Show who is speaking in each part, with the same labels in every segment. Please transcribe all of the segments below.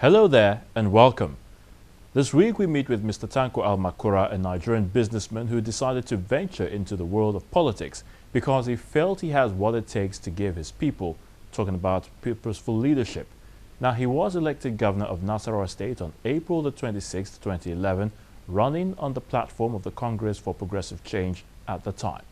Speaker 1: Hello there and welcome. This week we meet with Mr. Tanko Almakura, a Nigerian businessman who decided to venture into the world of politics because he felt he has what it takes to give his people, talking about purposeful leadership. Now, he was elected governor of Nasarawa State on April the 26th, 2011, running on the platform of the Congress for Progressive Change at the time.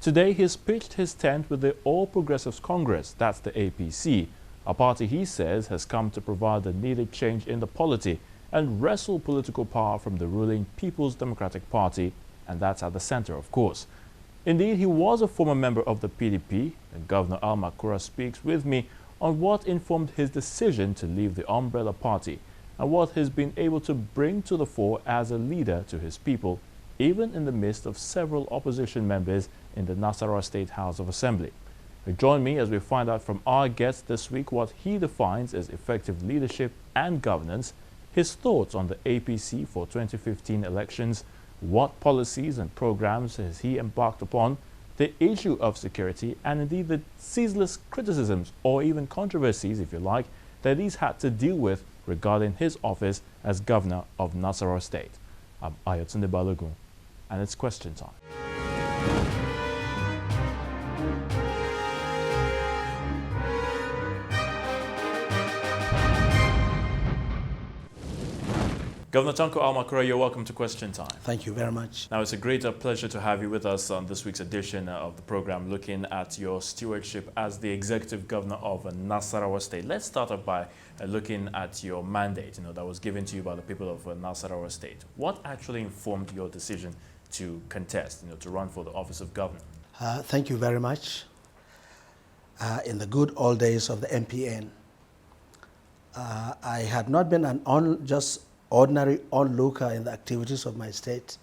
Speaker 1: Today, he's pitched his tent with the All Progressives Congress, that's the APC, a party he says has come to provide the needed change in the polity and wrestle political power from the ruling People's Democratic Party, and that's at the center, of course. Indeed, he was a former member of the PDP, and Governor Almakura speaks with me on what informed his decision to leave the umbrella party and what he's been able to bring to the fore as a leader to his people, even in the midst of several opposition members in the Nasarawa State House of Assembly. Join me as we find out from our guest this week what he defines as effective leadership and governance, his thoughts on the APC for 2015 elections, what policies and programs has he embarked upon, the issue of security, and indeed the ceaseless criticisms or even controversies, if you like, that he's had to deal with regarding his office as governor of Nasarawa State. I'm Ayotunde Balogun, and it's question time. Governor Tanko Almakura, you're welcome to Question Time.
Speaker 2: Thank you very much.
Speaker 1: Now, it's a great pleasure to have you with us on this week's edition of the program, looking at your stewardship as the executive governor of Nasarawa State. Let's start off by looking at your mandate, that was given to you by the people of Nasarawa State. What actually informed your decision to contest, to run for the office of governor?
Speaker 2: Thank you very much. In the good old days of the MPN, I had not been just ordinary onlooker in the activities of my state,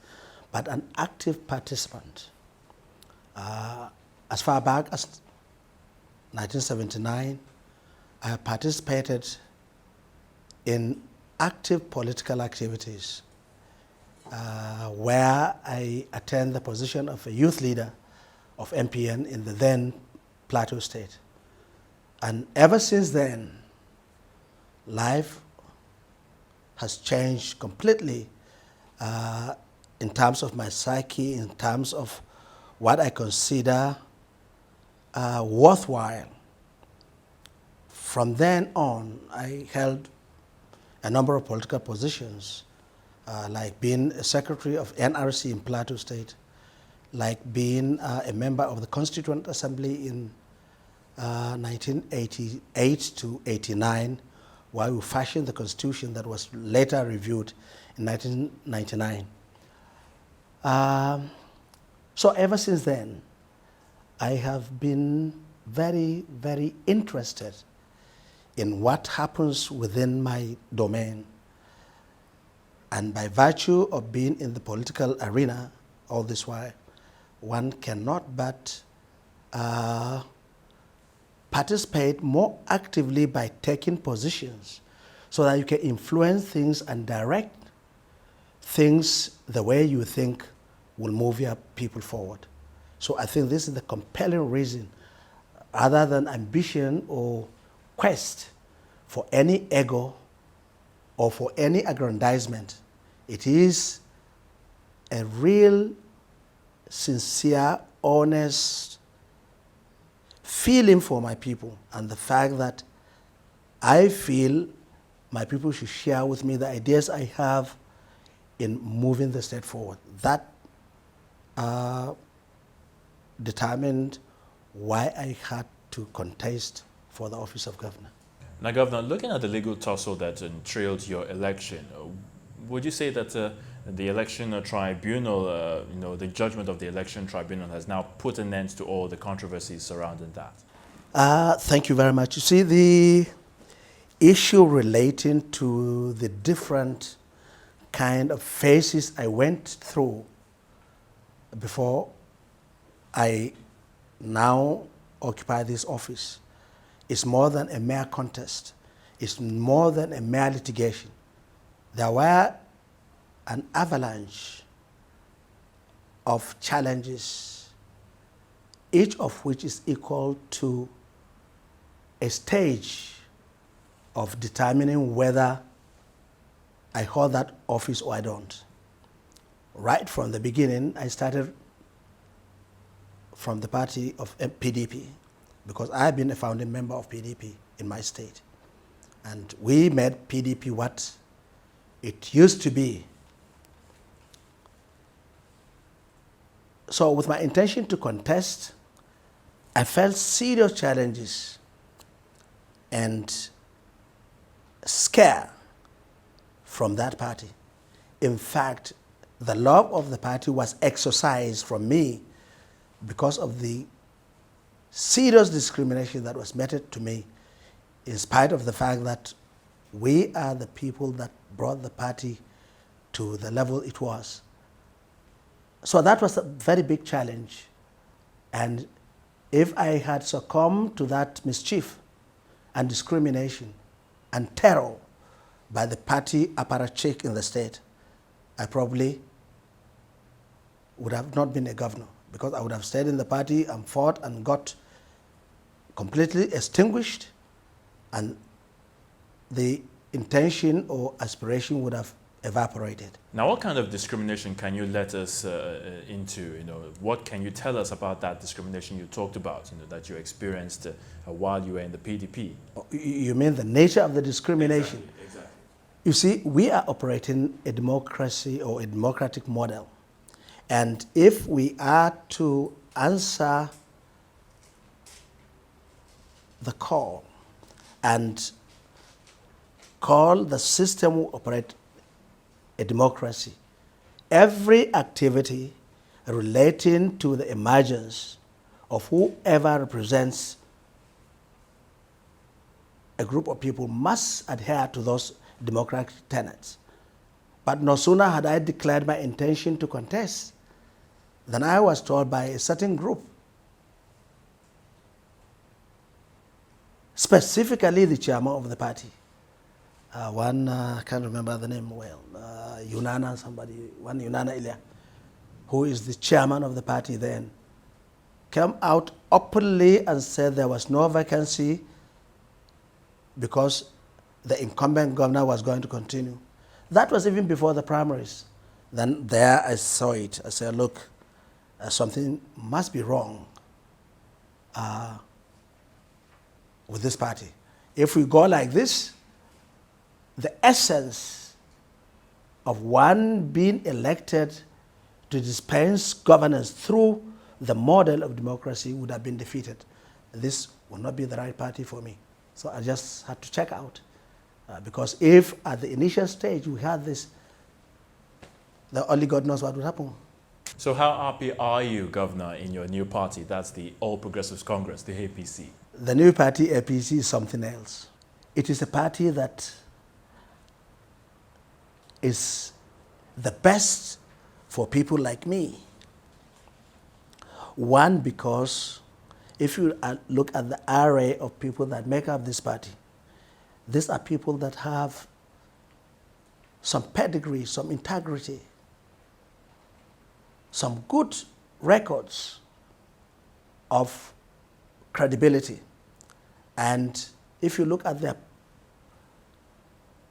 Speaker 2: but an active participant. As far back as 1979, I participated in active political activities where I attained the position of a youth leader of MPN in the then Plateau State. And ever since then, life has changed completely in terms of my psyche, in terms of what I consider worthwhile. From then on, I held a number of political positions, like being a secretary of NRC in Plateau State, like being a member of the Constituent Assembly in 1988 to 89, while we fashioned the Constitution that was later reviewed in 1999. So ever since then, I have been very, very interested in what happens within my domain. And by virtue of being in the political arena all this while, one cannot but participate more actively by taking positions so that you can influence things and direct things the way you think will move your people forward. So I think this is the compelling reason, other than ambition or quest for any ego or for any aggrandizement. It is a real, sincere, honest feeling for my people, and the fact that I feel my people should share with me the ideas I have in moving the state forward. That determined why I had to contest for the office of governor.
Speaker 1: Now, Governor, looking at the legal tussle that trailed your election, would you say that the election tribunal, the judgment of the election tribunal has now put an end to all the controversies surrounding that?
Speaker 2: Thank you very much. You see, the issue relating to the different kind of phases I went through before I now occupy this office is more than a mere contest. It's more than a mere litigation. There were an avalanche of challenges, each of which is equal to a stage of determining whether I hold that office or I don't. Right from the beginning, I started from the party of PDP, because I have been a founding member of PDP in my state. And we made PDP what it used to be. So with my intention to contest, I felt serious challenges and scare from that party. In fact, the love of the party was exorcised from me because of the serious discrimination that was meted to me, in spite of the fact that we are the people that brought the party to the level it was. So that was a very big challenge. And if I had succumbed to that mischief and discrimination and terror by the party apparatchik in the state, I probably would have not been a governor, because I would have stayed in the party and fought and got completely extinguished, and the intention or aspiration would have evaporated.
Speaker 1: Now, what kind of discrimination can you let us into? What can you tell us about that discrimination you talked about, that you experienced while you were in the PDP?
Speaker 2: You mean the nature of the discrimination?
Speaker 1: Exactly.
Speaker 2: You see, we are operating a democracy or a democratic model. And if we are to answer the call and call the system we operate a democracy, every activity relating to the emergence of whoever represents a group of people must adhere to those democratic tenets. But no sooner had I declared my intention to contest than I was told by a certain group, specifically the chairman of the party, I can't remember the name well, Yunana Ilya, who is the chairman of the party then, came out openly and said there was no vacancy because the incumbent governor was going to continue. That was even before the primaries. Then there I saw it. I said, look, something must be wrong with this party. If we go like this, the essence of one being elected to dispense governance through the model of democracy would have been defeated. This would not be the right party for me. So I just had to check out. Because if at the initial stage we had this, then only God knows what would happen.
Speaker 1: So how happy are you, Governor, in your new party? That's the All Progressives Congress, the APC.
Speaker 2: The new party, APC, is something else. It is a party that is the best for people like me. One, because if you look at the array of people that make up this party, these are people that have some pedigree, some integrity, some good records of credibility. And if you look at their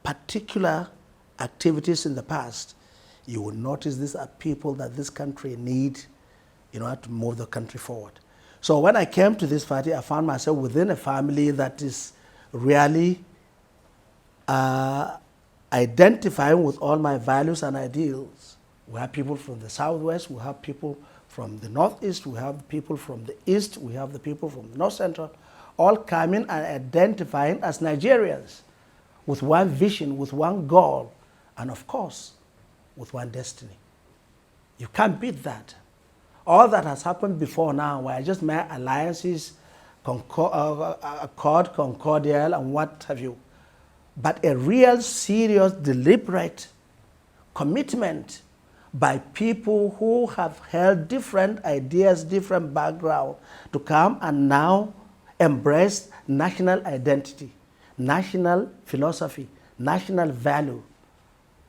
Speaker 2: particular activities in the past, you will notice these are people that this country need in order to move the country forward. So when I came to this party, I found myself within a family that is really identifying with all my values and ideals. We have people from the Southwest, we have people from the Northeast, we have people from the East, we have the people from the North Central, all coming and identifying as Nigerians with one vision, with one goal, and of course, with one destiny. You can't beat that. All that has happened before now, where I just made alliances, accord, concordial, and what have you. But a real, serious, deliberate commitment by people who have held different ideas, different background, to come and now embrace national identity, national philosophy, national value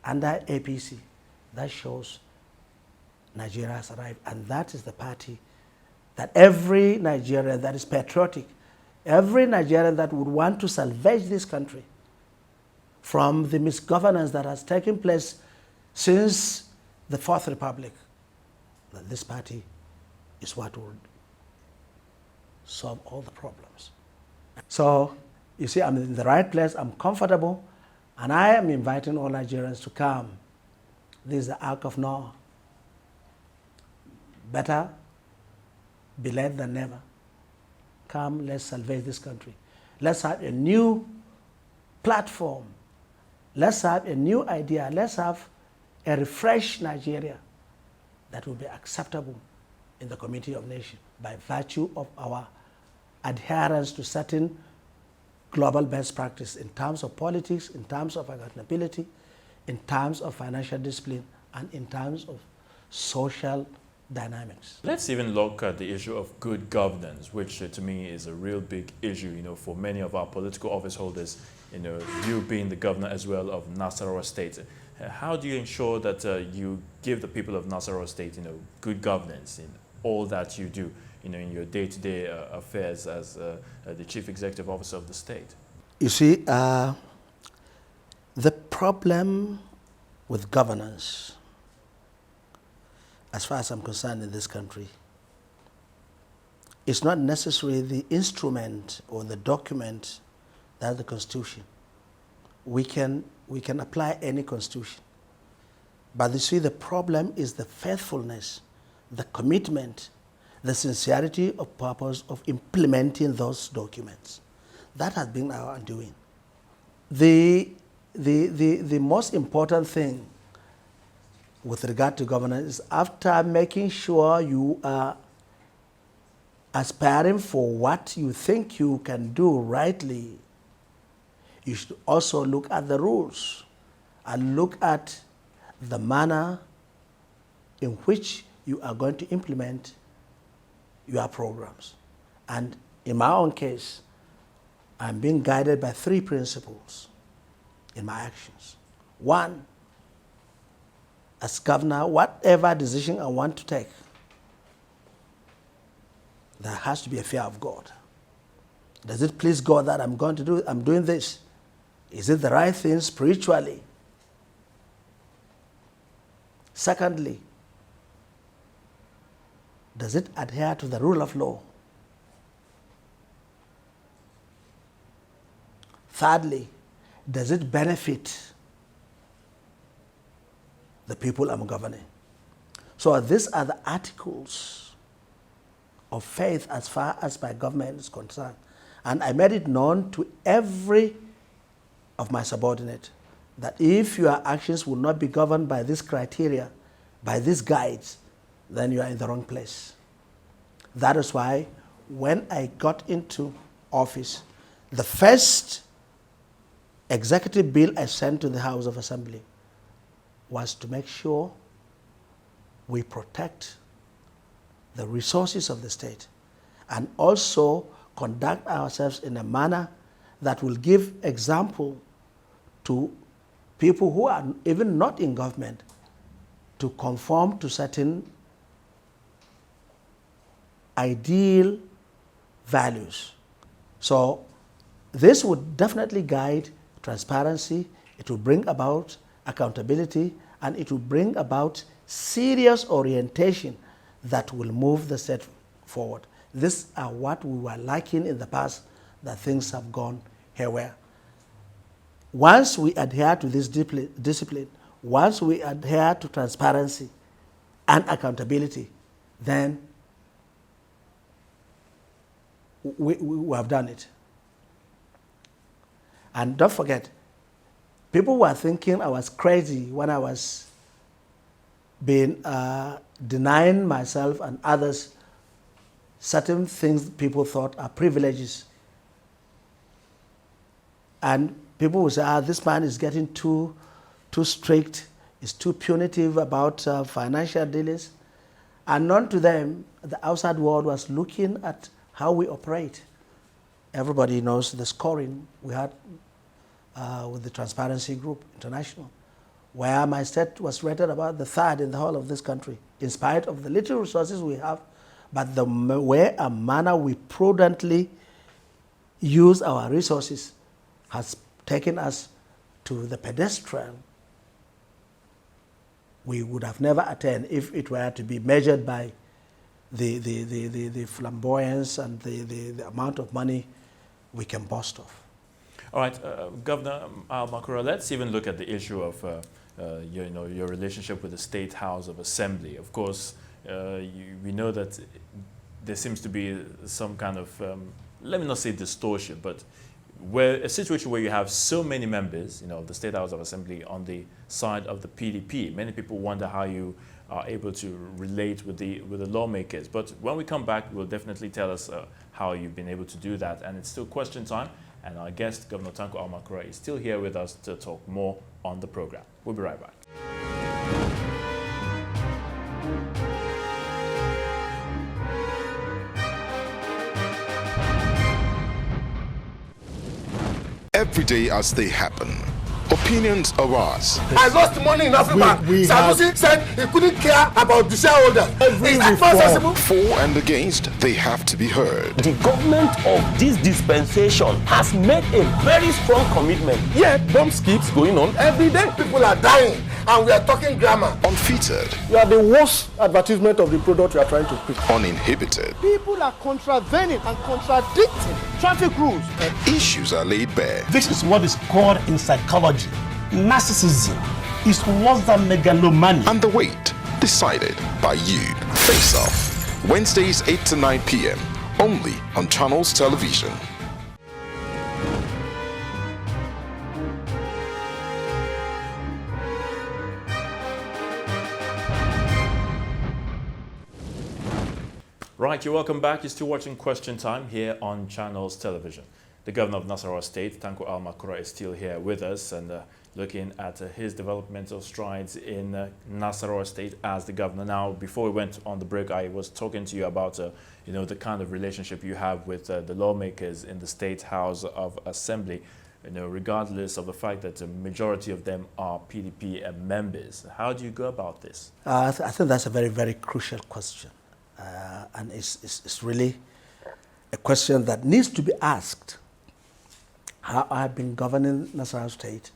Speaker 2: under APC. That shows Nigeria has arrived, and that is the party that every Nigerian that is patriotic, every Nigerian that would want to salvage this country from the misgovernance that has taken place since the Fourth Republic, that this party is what will solve all the problems. So, you see, I'm in the right place, I'm comfortable, and I am inviting all Nigerians to come. This is the Ark of Noah. Better be late than never. Come, let's salvage this country. Let's have a new platform. Let's have a new idea. Let's have a refreshed Nigeria that will be acceptable in the community of nations by virtue of our adherence to certain global best practice in terms of politics, in terms of accountability, in terms of financial discipline, and in terms of social dynamics.
Speaker 1: Let's even look at the issue of good governance, which to me is a real big issue, for many of our political office holders, you being the governor as well of Nasarawa State. How do you ensure that you give the people of Nasarawa State, good governance in all that you do, in your day-to-day affairs as the chief executive officer of the state?
Speaker 2: You see, the problem with governance, as far as I'm concerned in this country, is not necessarily the instrument or the document that's the Constitution. We can apply any Constitution. But you see, the problem is the faithfulness, the commitment, the sincerity of purpose of implementing those documents. That has been our undoing. The most important thing with regard to governance is, after making sure you are aspiring for what you think you can do rightly, you should also look at the rules and look at the manner in which you are going to implement your programs. And in my own case, I'm being guided by 3 principles in my actions. 1, as governor, whatever decision I want to take, there has to be a fear of God. Does it please God that I'm doing this? Is it the right thing spiritually? Secondly, does it adhere to the rule of law? Thirdly, does it benefit the people I'm governing? So these are the articles of faith as far as my government is concerned. And I made it known to every of my subordinates that if your actions will not be governed by this criteria, by these guides, then you are in the wrong place. That is why when I got into office, the first executive bill I sent to the House of Assembly was to make sure we protect the resources of the state and also conduct ourselves in a manner that will give example to people who are even not in government to conform to certain ideal values. So this would definitely guide transparency, it will bring about accountability, and it will bring about serious orientation that will move the state forward. These are what we were lacking in the past, that things have gone haywire. Once we adhere to this discipline, once we adhere to transparency and accountability, then we have done it. And don't forget, people were thinking I was crazy when I was being denying myself and others certain things people thought are privileges. And people would say, this man is getting too strict, is too punitive about financial dealings. And known to them, the outside world was looking at how we operate. Everybody knows the scoring we had with the Transparency Group International, where my state was rated about the 3rd in the whole of this country, in spite of the little resources we have, but the way and manner we prudently use our resources has taken us to the pedestrian, we would have never attained if it were to be measured by the flamboyance and the amount of money we can boast of.
Speaker 1: All right, Governor Almakura, let's even look at the issue of your relationship with the State House of Assembly. Of course, we know that there seems to be some kind of, let me not say distortion, but a situation where you have so many members, of the State House of Assembly on the side of the PDP. Many people wonder how you are able to relate with the lawmakers. But when we come back, we'll definitely tell us how you've been able to do that. And it's still question time. And our guest, Governor Tanko Almakura, is still here with us to talk more on the program. We'll be right back.
Speaker 3: Every day as they happen, opinions arise.
Speaker 4: I lost money in Africa. Sanusi said he couldn't care about the shareholders. Is that possible?
Speaker 3: For and against, they have to be heard.
Speaker 5: The government of this dispensation has made a very strong commitment. Yet, bomb skips going on every day.
Speaker 4: People are dying and we are talking grammar.
Speaker 3: Unfeatured.
Speaker 4: You are the worst advertisement of the product you are trying to preach.
Speaker 3: Uninhibited.
Speaker 4: People are contravening and contradicting traffic rules.
Speaker 3: And issues are laid bare.
Speaker 6: This is what is called in psychology narcissism. Is worse than megalomania.
Speaker 3: And the weight decided by you. Face Off, Wednesdays 8 to 9 p.m. only on Channels Television.
Speaker 1: Right, you're welcome back. You're still watching Question Time here on Channels Television. The Governor of Nasarawa State, Tanko Almakura, is still here with us and looking at his developmental strides in Nasarawa State as the governor. Now, before we went on the break, I was talking to you about the kind of relationship you have with the lawmakers in the State House of Assembly, regardless of the fact that the majority of them are PDP members. How do you go about this?
Speaker 2: I think that's a very, very crucial question. And it's really a question that needs to be asked. How I've been governing Nasarawa State,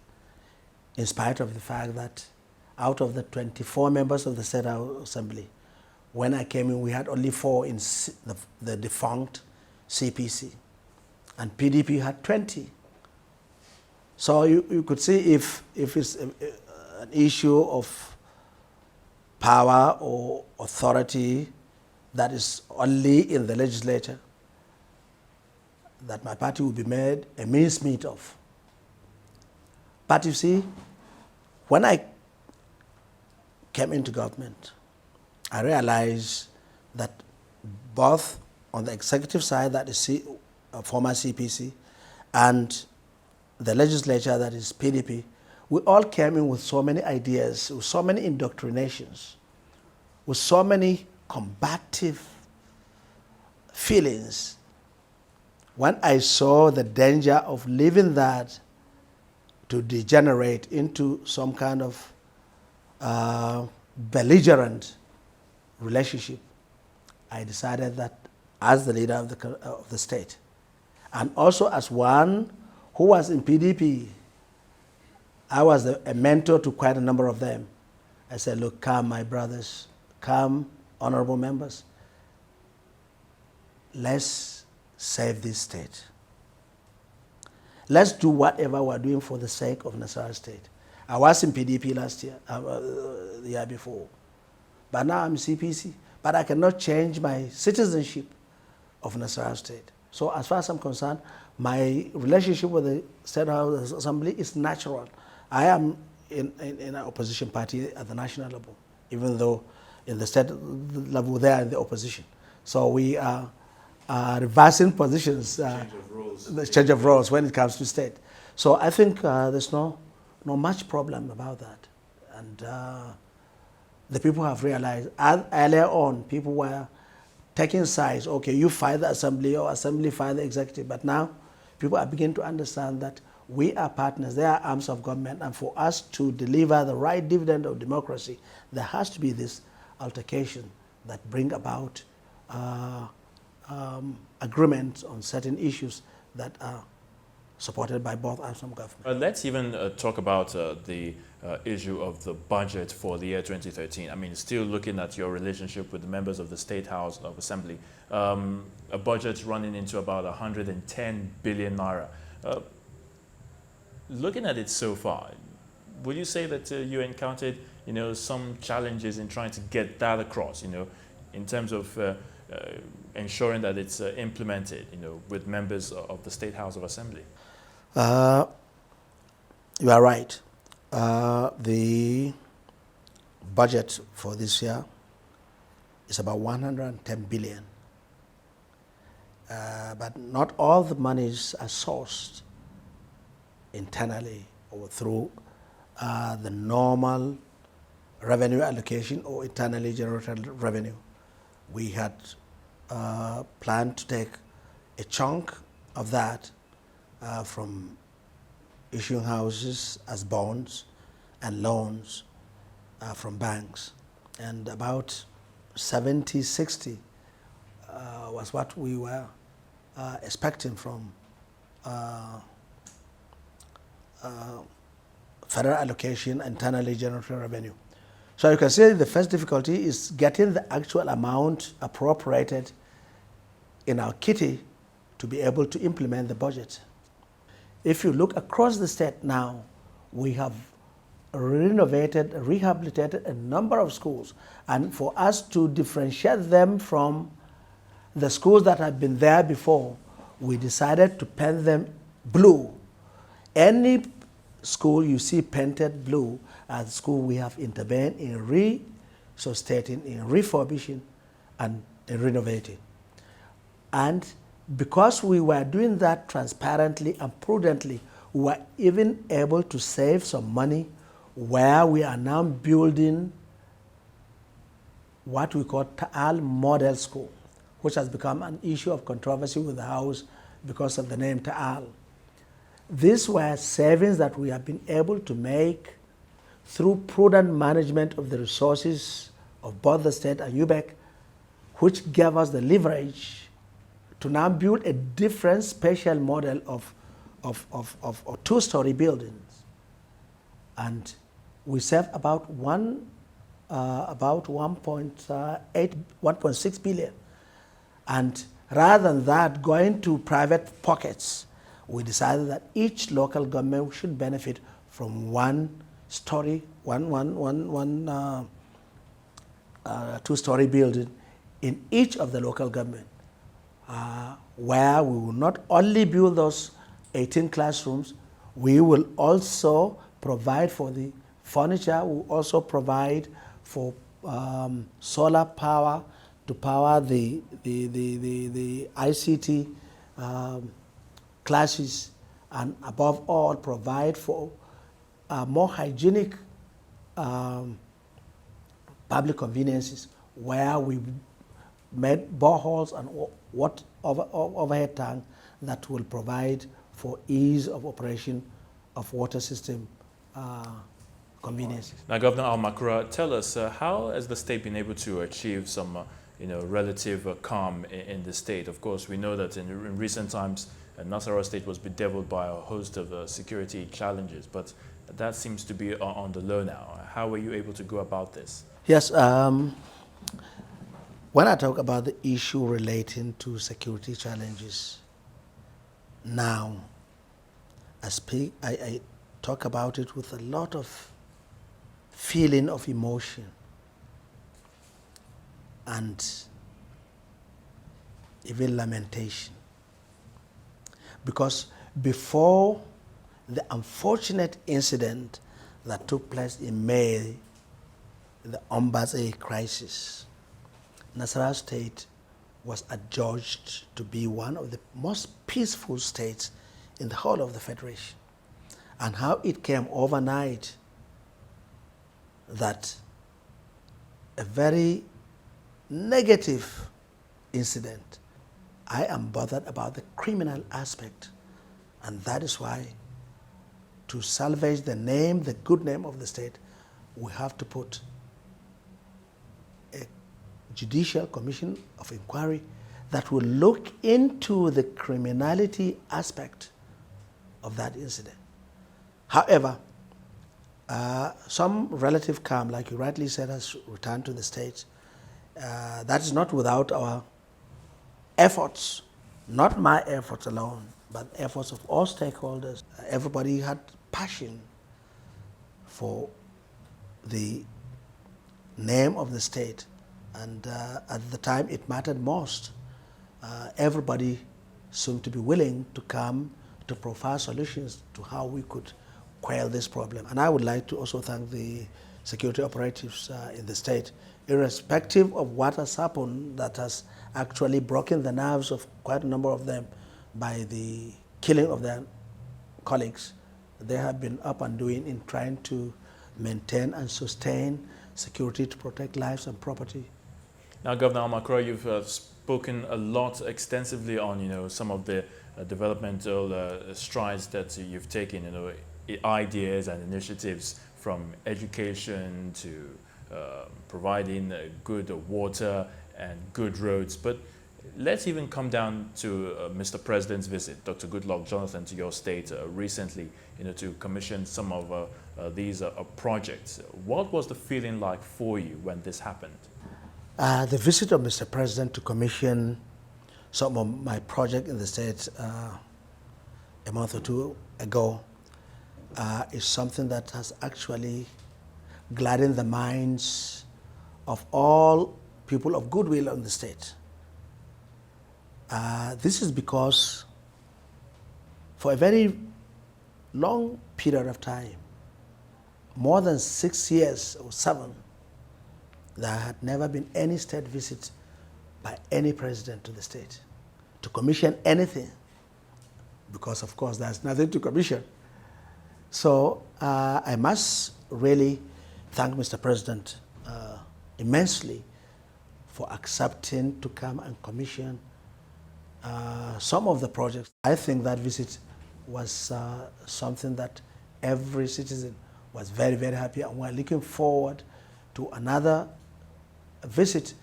Speaker 2: in spite of the fact that out of the 24 members of the State House Assembly, when I came in, we had only 4 in the defunct CPC, and PDP had 20. So you could see if it's an issue of power or authority that is only in the legislature, that my party will be made a mincemeat of. But you see, when I came into government, I realized that both on the executive side, that is former CPC, and the legislature, that is PDP, we all came in with so many ideas, with so many indoctrinations, with so many combative feelings. When I saw the danger of leaving that to degenerate into some kind of belligerent relationship, I decided that as the leader of the state, and also as one who was in PDP, I was a mentor to quite a number of them. I said, look, come, my brothers, come, honorable members, let's save this state. Let's do whatever we're doing for the sake of Nasarawa State. I was in PDP last year, the year before, but now I'm CPC. But I cannot change my citizenship of Nasarawa State. So as far as I'm concerned, my relationship with the State House Assembly is natural. I am in an opposition party at the national level, even though in the state level they are in the opposition. So we are reversing positions, the change of roles when it comes to state. So I think there's no much problem about that. And the people have realized, earlier on, people were taking sides. Okay, you fight the assembly or assembly fight the executive. But now people are beginning to understand that we are partners, they are arms of government, and for us to deliver the right dividend of democracy, there has to be this altercation that bring about agreements on certain issues that are supported by both arms of government.
Speaker 1: Let's even talk about the issue of the budget for the year 2013. I mean, still looking at your relationship with the members of the State House of Assembly, a budget running into about 110 billion naira. Looking at it so far, would you say that you encountered, some challenges in trying to get that across, in terms of ensuring that it's implemented, with members of the State House of Assembly?
Speaker 2: You are right. The budget for this year is about 110 billion. But not all the monies are sourced internally or through the normal revenue allocation or internally generated revenue. We had planned to take a chunk of that from issuing houses as bonds and loans from banks. And about 70-60 was what we were expecting from federal allocation, internally generated revenue. So you can see the first difficulty is getting the actual amount appropriated in our kitty to be able to implement the budget. If you look across the state now, we have renovated, rehabilitated a number of schools. And for us to differentiate them from the schools that had been there before, we decided to paint them blue. Any school you see painted blue as school we have intervened in resuscitating, in refurbishing, and in renovating. And because we were doing that transparently and prudently, we were even able to save some money where we are now building what we call Ta'al Model School, which has become an issue of controversy with the House because of the name Ta'al. These were savings that we have been able to make through prudent management of the resources of both the state and UBEC, which gave us the leverage to now build a different spatial model of two-story buildings. And we saved about 1.6 billion. And rather than that going to private pockets, we decided that each local government should benefit from two-story building in each of the local government, where we will not only build those 18 classrooms, we will also provide for the furniture, we will also provide for solar power to power the ICT classes, and above all provide for more hygienic public conveniences, where we made boreholes and overhead tank that will provide for ease of operation of water system conveniences.
Speaker 1: Now, Governor Almakura, tell us, how has the state been able to achieve some relative calm in the state? Of course, we know that in recent times, Nasarawa State was bedeviled by a host of security challenges, but that seems to be on the low now. How were you able to go about this?
Speaker 2: Yes, when I talk about the issue relating to security challenges, now I talk about it with a lot of feeling of emotion and even lamentation. Because before the unfortunate incident that took place in May, the Ombase crisis, Nasarawa State was adjudged to be one of the most peaceful states in the whole of the Federation. And how it came overnight that a very negative incident, I am bothered about the criminal aspect. And that is why, to salvage the name, the good name of the state, we have to put a judicial commission of inquiry that will look into the criminality aspect of that incident. However, some relative calm, like you rightly said, has returned to the state. That is not without our efforts, not my efforts alone, but efforts of all stakeholders. Everybody had passion for the name of the state, and at the time it mattered most. Everybody seemed to be willing to come to provide solutions to how we could quell this problem. And I would like to also thank the security operatives in the state, irrespective of what has happened that has actually broken the nerves of quite a number of them by the killing of their colleagues. They have been up and doing in trying to maintain and sustain security to protect lives and property.
Speaker 1: Now, Governor Almakura, you've spoken a lot extensively on, some of the developmental strides that you've taken, ideas and initiatives from education to providing good water and good roads. But let's even come down to Mr. President's visit, Dr. Goodluck Jonathan, to your state recently, to commission some of these projects. What was the feeling like for you when this happened?
Speaker 2: The visit of Mr. President to commission some of my project in the state a month or two ago is something that has actually gladdened the minds of all people of goodwill in the state. This is because for a very long period of time, more than 6 years or 7, there had never been any state visit by any president to the state to commission anything, because of course there's nothing to commission. So I must really thank Mr. President immensely for accepting to come and commission some of the projects. I think that visit was something that every citizen was very, very happy, and we're looking forward to another visit,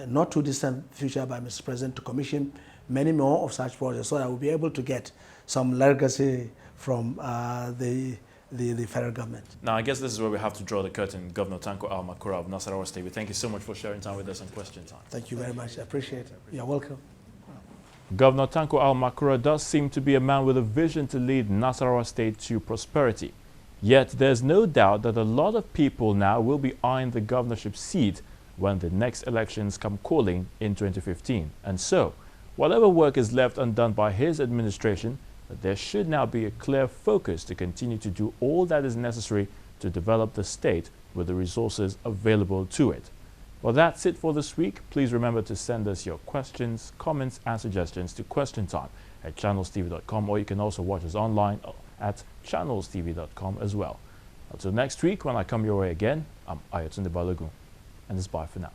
Speaker 2: not too distant future, by Mr. President to commission many more of such projects, so that we'll be able to get some legacy from the federal government.
Speaker 1: Now, I guess this is where we have to draw the curtain. Governor Tanko Almakura of Nasarawa State, we thank you so much for sharing time with us on Question Time.
Speaker 2: Thank you very much. I appreciate it. You're welcome.
Speaker 1: Governor Tanko Almakura does seem to be a man with a vision to lead Nasarawa State to prosperity. Yet there's no doubt that a lot of people now will be eyeing the governorship seat when the next elections come calling in 2015. And so, whatever work is left undone by his administration, there should now be a clear focus to continue to do all that is necessary to develop the state with the resources available to it. Well, that's it for this week. Please remember to send us your questions, comments, and suggestions to questiontime@channelstv.com, or you can also watch us online at channelstv.com as well. Until next week, when I come your way again, I'm Ayatunde Balogun, and it's bye for now.